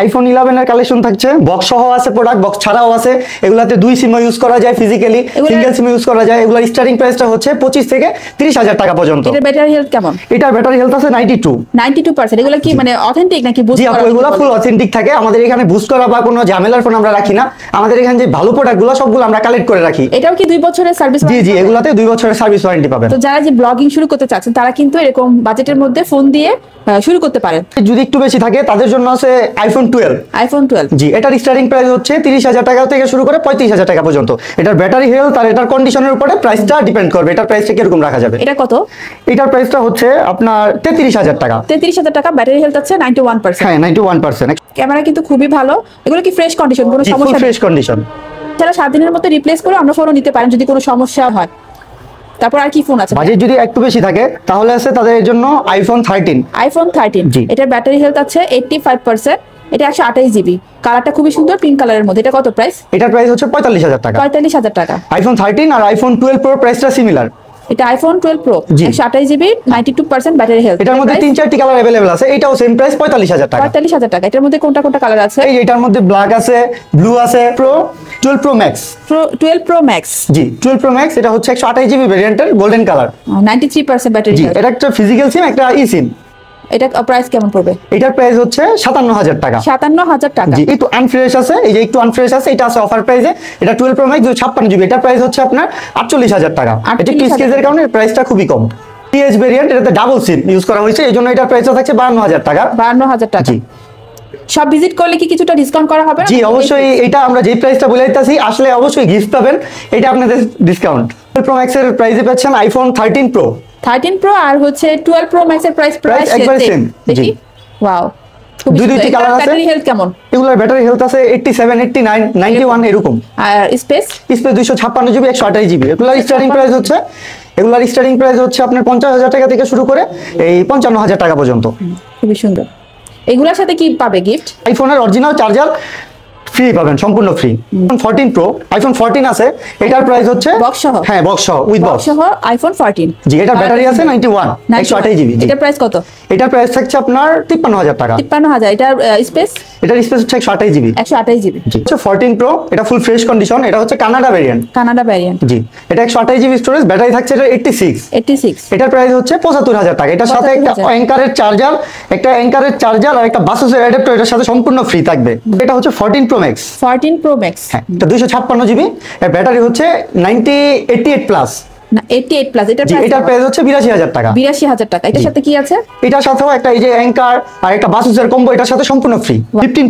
IPhone 11 এর collection থাকছে, box সহ আছে, প্রোডাক্ট বক্স ছাড়াও আছে। এগুলাতে দুই সিম ইউজ করা যায়, ফিজিক্যালি সিঙ্গেল সিম ইউজ করা যায়। এগুলার স্টার্টিং প্রাইসটা হচ্ছে 25 থেকে 30,000 টাকা পর্যন্ত। এটার ব্যাটারি হেলথ কেমন? এটার ব্যাটারি হেলথ আছে 92%। এগুলো কি মানে অথেন্টিক নাকি বুস্ট জি করা? আপু, এগুলো ফুল অথেন্টিক থাকে। আমাদের এখানে বুস্ট করা বা কোনো ঝামেলার ফোন আমরা রাখি না। আমাদের এখানে যে ভালো প্রোডাক্টগুলো সবগুলো আমরা কালেক্ট করে রাখি। এটাও কি 2 বছরের সার্ভিস? জি জি, এগুলাতে 2 বছরের সার্ভিস ওয়ারেন্টি পাবেন। তো যারা যে ব্লগিং শুরু করতে চাচ্ছেন তারা কিন্তু এরকম বাজেটের মধ্যে ফোন দিয়ে শুরু করতে পারেন। যদি একটু বেশি থাকে তাদের জন্য আছে আইফোন 12। আইফোন 12 জি, এটার স্টার্টিং প্রাইস হচ্ছে 30,000 টাকা থেকে শুরু করে 35,000 টাকা পর্যন্ত। এটার ব্যাটারি হেলথ আর এটার কন্ডিশনের উপরে প্রাইসটা ডিপেন্ড করবে। এটার প্রাইসটা কিরকম রাখা যাবে? এটা কত? এটার প্রাইসটা হচ্ছে আপনার 33,000 টাকা। 33,000 টাকা, ব্যাটারি হেলথ আছে 91%। হ্যাঁ 91%। ক্যামেরা কিন্তু খুবই ভালো। এগুলো কি ফ্রেশ কন্ডিশন, কোনো সমস্যা নেই? Fresh condition. যারা 7 দিনের মধ্যে রিপ্লেস করে অন্য ফোনও নিতে পারেন যদি কোনো সমস্যা হয়। তারপর আর কি ফোন আছে? বাজেট যদি একটু বেশি থাকে তাহলে আছে তাদের জন্য আইফোন 13। আইফোন 13, জি। এটার ব্যাটারি হেলথ আছে 85%। এটা 128 জিবি, কালারটা খুবই সুন্দর, পিঙ্ক কালারের মধ্যে। এটা কত প্রাইস? এটার প্রাইস হচ্ছে 45,000 টাকা। 45,000 টাকা। আইফোন 13 আর আইফোন 12 প্রো প্রাইসটা সিমিলার। এটা আইফোন 12 প্রো, জি। 128 জিবি, 92% ব্যাটারি হেলথ। এটার মধ্যে 3-4টি কালার अवेलेबल আছে। এটাও সেম প্রাইস 45,000 টাকা। 45,000 টাকা। এটার মধ্যে কোনটা কোনটা কালার আছে? এই এটার মধ্যে ব্ল্যাক আছে, ব্লু আছে, pro 12 pro max. 12 pro max. জি 12 প্রো ম্যাক্স, এটা হচ্ছে 128 জিবি ভেরিয়েন্টের গোল্ডেন কালার। 93% ব্যাটারি জি, হেলথ। এটা একটা ফিজিক্যাল সিম, একটা ই সিম। এটা প্রাইস কেমন পড়বে? এটার প্রাইস হচ্ছে 57,000 টাকা। 57,000 টাকা। জি, একটু আনফ্রেশ আছে, এই যে একটু আনফ্রেশ আছে, এটা আছে অফার প্রাইসে। এটা 12 প্রো ম্যাক্স 56 জিবি, এটার প্রাইস হচ্ছে আপনার 48,000 টাকা। এটা পিস কেজের কারণে প্রাইসটা খুবই কম। টিএইচ ভেরিয়েন্ট, এটাতে ডাবল সিম ইউজ করা হয়েছে, এই জন্য এটার প্রাইসটা থাকছে 52,000 টাকা। 52,000 টাকা। জি। সব ভিজিট করলে কি কিছুটা ডিসকাউন্ট করা হবে? জি অবশ্যই, এটা আমরা যে প্রাইসটা বলে দিতেছি আসলে অবশ্যই গিফট পাবেন, এটা আপনাদের ডিসকাউন্ট। 12 প্রো ম্যাক্স এর প্রাইসে পাচ্ছেন আইফোন 13 প্রো। 13 প্রো আর হচ্ছে 12 প্রো ম্যাক্স এর প্রাইস প্রাইস একবার সেম। দেখি। জি। ওয়াও, দুইটি কালার আছে। ব্যাটারি হেলথ কেমন? এগুলোর ব্যাটারি হেলথ আছে 87, 89, 91 এরকম। আর স্পেস? Space 256 GB, 128 GB. এগুলোর স্টার্টিং প্রাইস হচ্ছে আপনার 50,000 টাকা থেকে শুরু করে এই 55,000 টাকা পর্যন্ত। খুবই সুন্দর। এগুলোর সাথে কি পাবে গিফট? আইফোনের অরিজিনাল চার্জার ফ্রি পাবেন, সম্পূর্ণ ফ্রি। 14 প্রো, আইফোন 14 আছে, এটার প্রাইস হচ্ছে বক্স সহ? হ্যাঁ বক্স সহ, উইথ বক্স সহ আইফোন 14। জি, এটার ব্যাটারি আছে 91, 128 জিবি। এটার প্রাইস কত? এটার প্রাইস থাকছে আপনার 53,000 টাকা। 53,000। এটার স্পেস? এটার স্পেস হচ্ছে 128 জিবি। 128 জিবি। জি, হচ্ছে 14 প্রো, এটা ফুল ফ্রেশ কন্ডিশন, এটা হচ্ছে কানাডা ভেরিয়েন্ট। Canada variant. জি, এটা 128 জিবি স্টোরেজ, ব্যাটারি থাকছে এটা 86। এটার প্রাইস হচ্ছে 75,000 টাকা। এটার সাথে একটা 75,000 অ্যাঙ্কারের চার্জার আর একটা বাসের অ্যাডাপ্টার এটার সাথে সম্পূর্ণ ফ্রি থাকবে। এটা হচ্ছে 14 প্রো ম্যাক্স। 14 pro max. হ্যাঁ, এটা 256 জিবি, এর ব্যাটারি হচ্ছে 88 প্লাস। না 88 প্লাস। এটার প্রাইস হচ্ছে 82,000 টাকা। 82,000 টাকা। এটার সাথে কি আছে? এটার সাথেও একটা এই যে অ্যাঙ্কার আর একটা বাসের কম্বো, এটার সাথে সম্পূর্ণ ফ্রি। 15